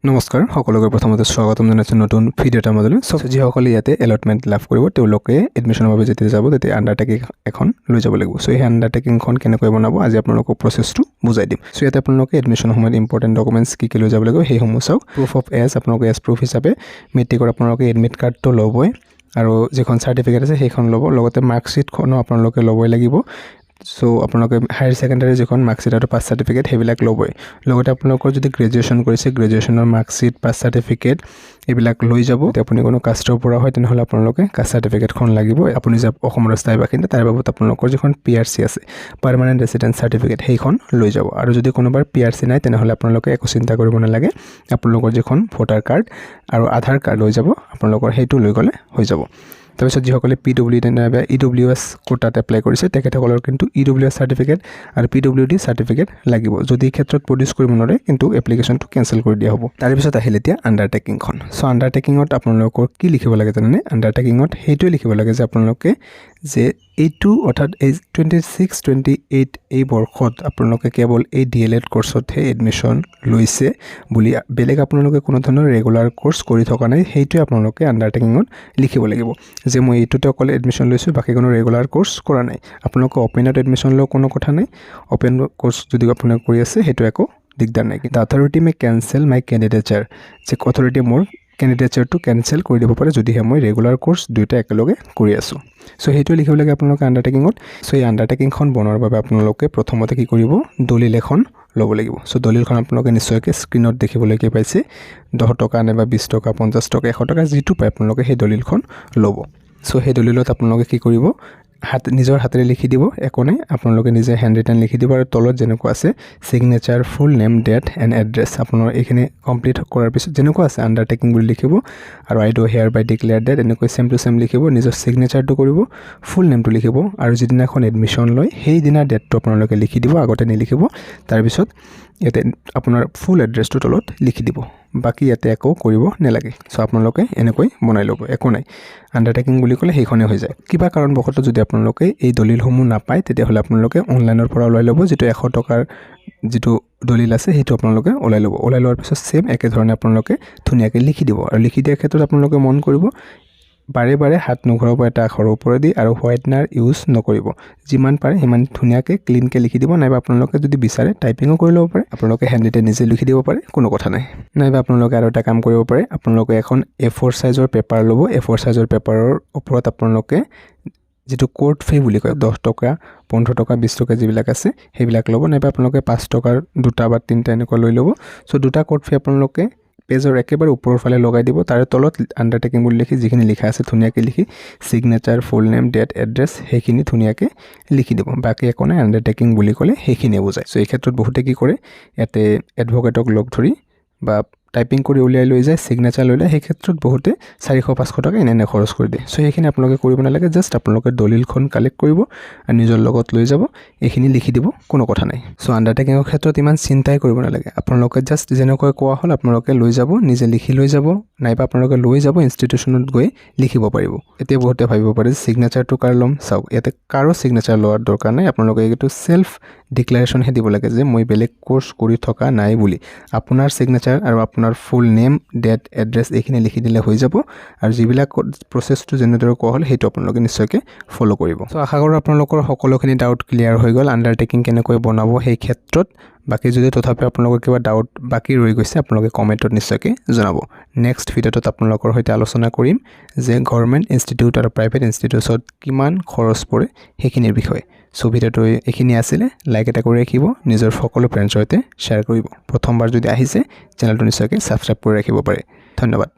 নমস্কাৰ সকলোকে প্ৰথমতে স্বাগতম জনাইছোঁ নতুন ভিডিঅ' এটাৰ মাজলৈ। যিসকলে ইয়াতে এলটমেণ্ট লাভ কৰিব তেওঁলোকে এডমিশ্যনৰ বাবে যেতিয়া যাব তেতিয়া আণ্ডাৰটেকিং এখন লৈ যাব লাগিব। সেই আণ্ডাৰটেকিংখন কেনেকৈ বনাব আজি আপোনালোকক প্ৰচেছটো বুজাই দিম। ইয়াতে আপোনালোকে এডমিশ্যনৰ সময়ত ইম্পৰ্টেণ্ট ডকুমেণ্টছ কি লৈ যাব লাগিব সেইসমূহ চাওক। প্ৰুফ অফ এজ আপোনালোকে এজ প্ৰুফ হিচাপে মেট্ৰিকৰ আপোনালোকে এডমিট কাৰ্ডটো ল'বই আৰু যিখন চাৰ্টিফিকেট আছে সেইখন ল'ব, লগতে মাৰ্কশ্বিটখনো আপোনালোকে ল'বই লাগিব। আপোনালোকে হায়াৰ ছেকেণ্ডাৰী যিখন মাৰ্কশ্বিট আৰু পাছ চাৰ্টিফিকেট সেইবিলাক ল'বই। লগতে আপোনালোকৰ যদি গ্ৰেজুৱেশ্যন কৰিছে গ্ৰেজুৱেশ্যনৰ মাৰ্কশ্বিট পাছ চাৰ্টিফিকেট এইবিলাক লৈ যাব। যদি আপুনি কোনো কাষ্টৰ পৰা হয় তেনেহ'লে আপোনালোকে কাষ্ট চাৰ্টিফিকেটখন লাগিব। আপুনি যে অসমৰ স্থায়ী বাসিন্দা তাৰ বাবদ আপোনালোকৰ যিখন PRC আছে পাৰ্মানেণ্ট ৰেচিডেণ্ট চাৰ্টিফিকেট সেইখন লৈ যাব। আৰু যদি কোনোবাৰ PRC নাই তেনেহ'লে আপোনালোকে একো চিন্তা কৰিব নালাগে, আপোনালোকৰ যিখন ভোটাৰ কাৰ্ড আৰু আধাৰ কাৰ্ড লৈ যাব, আপোনালোকৰ সেইটো লৈ গ'লে হৈ যাব। তাৰপিছত যিসকলে PWD নাইবা EWS কোটাত এপ্লাই কৰিছে তেখেতসকলৰ কিন্তু EWS চাৰ্টিফিকেট আৰু PWD চাৰ্টিফিকেট লাগিব। যদি এই ক্ষেত্ৰত প্ৰডিউচ কৰিব নোৱাৰে কিন্তু এপ্লিকেশ্যনটো কেঞ্চেল কৰি দিয়া হ'ব। তাৰপিছত আহিল এতিয়া আণ্ডাৰটেকিংখন। আণ্ডাৰটেকিঙত আপোনালোকৰ কি লিখিব লাগে জানেনে? আণ্ডাৰটেকিঙত সেইটোৱে লিখিব লাগে যে আপোনালোকে যে এইটো অৰ্থাৎ 26-28 এই বৰ্ষত আপোনালোকে কেৱল এই DLED কৰ্চতহে এডমিশ্যন লৈছে বুলি বেলেগ আপোনালোকে কোনো ধৰণৰ ৰেগুলাৰ কৰ্চ কৰি থকা নাই, সেইটোৱে আপোনালোকে আণ্ডাৰটেকিঙত লিখিব লাগিব যে মই এইটোতে অকল এডমিশ্যন লৈছোঁ, বাকী কোনো ৰেগুলাৰ কৰ্চ কৰা নাই। আপোনালোকে অপেনত এডমিশ্যন লোৱা কোনো কথা নাই, অপেন কৰ্চ যদি আপোনালোকে কৰি আছে সেইটো একো দিগদাৰ নাই। কিন্তু অথৰিটি মে কেঞ্চেল মাই কেণ্ডিডেচাৰ, যে অথৰিটিয়ে মোৰ কেণ্ডিডেচাৰটো কেঞ্চেল কৰি দিব পাৰে যদিহে মই ৰেগুলাৰ কৰ্চ দুয়োটা একেলগে কৰি আছোঁ। সেইটোৱে লিখিব লাগে আপোনালোকে আণ্ডাৰটেকিঙত। এই আণ্ডাৰটেকিংখন বনোৱাৰ বাবে আপোনালোকে প্ৰথমতে কি কৰিব, দলিল এখন ল'ব লাগিব। দলিলখন আপোনালোকে নিশ্চয়কৈ স্ক্ৰীণত দেখিবলৈকে পাইছে। 10 টকা নাইবা 20 টকা 50 টকা 100 টকা যিটো পায় আপোনালোকে সেই দলিলখন ল'ব। সেই দলিলত আপোনালোকে কি কৰিব, নিজৰ হাতেৰে লিখি দিব, একো নাই, আপোনালোকে নিজে হেণ্ড ৰিটেন লিখি দিব। আৰু তলত যেনেকুৱা আছে signature, full name, date and address, আপোনাৰ এইখিনি কমপ্লিট কৰাৰ পিছত যেনেকুৱা আছে আণ্ডাৰটেকিং বুলি লিখিব আৰু I do hereby declare that এনেকৈ ছেম টু ছেম লিখিব। নিজৰ ছিগনেচাৰটো কৰিব, ফুল নেমটো লিখিব আৰু যিদিনাখন এডমিশ্যন লয় সেইদিনা ডেটটো আপোনালোকে লিখি দিব, আগতে নিলিখিব। তাৰপিছত ইয়াতে আপোনাৰ ফুল এড্ৰেছটো তলত লিখি দিব, বাকী ইয়াতে একো কৰিব নালাগে। আপোনালোকে এনেকৈ বনাই ল'ব, একো নাই। আণ্ডাৰটেকিং বুলি ক'লে সেইখনেই হৈ যায়। কিবা কাৰণবশতঃ যদি আপোনালোকে এই দলিলসমূহ নাপায় তেতিয়াহ'লে আপোনালোকে অনলাইনৰ পৰা ওলাই ল'ব। যিটো 100 টকাৰ যিটো দলিল আছে সেইটো আপোনালোকে ওলাই ল'ব। ওলাই লোৱাৰ পিছত ছেম একেধৰণে আপোনালোকে ধুনীয়াকৈ লিখি দিব। আৰু লিখি দিয়াৰ ক্ষেত্ৰত আপোনালোকে মন কৰিব বাৰে বাৰে হাত নুঘূৰাব এটা আখৰৰ ওপৰেদি আৰু হোৱাইটনাৰ ইউজ নকৰিব। যিমান পাৰে সিমান ধুনীয়াকৈ ক্লিনকৈ লিখি দিব, নাইবা আপোনালোকে যদি বিচাৰে টাইপিঙো কৰি ল'ব পাৰে, আপোনালোকে হেণ্ড ৰিটেন নিজে লিখি দিব পাৰে, কোনো কথা নাই। নাইবা আপোনালোকে আৰু এটা কাম কৰিব পাৰে, আপোনালোকে এখন A4 চাইজৰ পেপাৰ ল'ব। A4 চাইজৰ পেপাৰৰ ওপৰত আপোনালোকে যিটো কোৰ্ট ফি বুলি কয় 10 টকা 15 টকা 20 টকা যিবিলাক আছে সেইবিলাক ল'ব, নাইবা আপোনালোকে 5 টকাৰ 2টা বা 3টা এনেকুৱা লৈ ল'ব। 2টা কোৰ্ট ফি আপোনালোকে পেজৰ একেবাৰে ওপৰৰ ফালে লগাই দিব। তাৰে তলত আণ্ডাৰটেকিং বুলি লিখি যিখিনি লিখা আছে ধুনীয়াকৈ লিখি signature, full name, date, address সেইখিনি ধুনীয়াকৈ লিখি দিব। বাকী একো নাই, আণ্ডাৰটেকিং বুলি ক'লে সেইখিনিয়ে বুজায়। এই ক্ষেত্ৰত বহুতে কি কৰে, ইয়াতে এডভকেটক লগ ধৰি বা টাইপিং কৰি উলিয়াই লৈ যায়, ছিগনেচাৰ লৈ লয়, সেই ক্ষেত্ৰত বহুতে 400-500 টকা এনে খৰচ কৰি দিয়ে। সেইখিনি আপোনালোকে কৰিব নালাগে, জাষ্ট আপোনালোকে দলিলখন কালেক্ট কৰিব আৰু নিজৰ লগত লৈ যাব, এইখিনি লিখি দিব, কোনো কথা নাই। আণ্ডাৰটেকিঙৰ ক্ষেত্ৰত ইমান চিন্তাই কৰিব নালাগে। আপোনালোকে জাষ্ট যেনেকৈ কোৱা হ'ল আপোনালোকে লৈ যাব, নিজে লিখি লৈ যাব, নাইবা আপোনালোকে লৈ যাব ইনষ্টিটিউশ্যনত গৈ লিখিব পাৰিব। এতিয়া বহুতে ভাবিব পাৰে যে ছিগনেচাৰটো কাৰ ল'ম। চাওক, ইয়াতে কাৰো ছিগনেচাৰ লোৱাৰ দৰকাৰ নাই। আপোনালোকে এইটো ছেল্ফ ডিক্লেৰেশ্যনহে দিব লাগে যে মই বেলেগ কোৰ্চ কৰি থকা নাই বুলি। আপোনাৰ ছিগনেচাৰ আৰু আপোনাৰ ফুল নেম, ডেট, এড্ৰেছ এইখিনি লিখি দিলে হৈ যাব। আৰু যিবিলাক প্ৰচেছটো যেনেদৰে কোৱা হ'ল সেইটো আপোনালোকে নিশ্চয়কৈ ফ'ল' কৰিব। আশা কৰোঁ আপোনালোকৰ সকলোখিনি ডাউট ক্লিয়াৰ হৈ গ'ল আণ্ডাৰটেকিং কেনেকৈ বনাব সেই ক্ষেত্ৰত। বাকী যদি তথাপি আপোনালোকৰ কিবা ডাউট বাকী ৰৈ গৈছে আপোনালোকে কমেণ্টত নিশ্চয়কৈ জনাব। নেক্সট ভিডিঅ'টোত আপোনালোকৰ সৈতে আলোচনা কৰিম যে গভৰ্ণমেণ্ট ইনষ্টিটিউট আৰু প্ৰাইভেট ইনষ্টিটিউটত কিমান খৰচ পৰে সেইখিনিৰ বিষয়ে। ভিডিঅ'টো এইখিনি আছিলে। লাইক এটা কৰি ৰাখিব, নিজৰ সকলো ফ্ৰেণ্ডছৰ সৈতে শ্বেয়াৰ কৰিব। প্ৰথমবাৰ যদি আহিছে চেনেলটো নিশ্চয়কৈ ছাবস্ক্ৰাইব কৰি ৰাখিব পাৰে। ধন্যবাদ।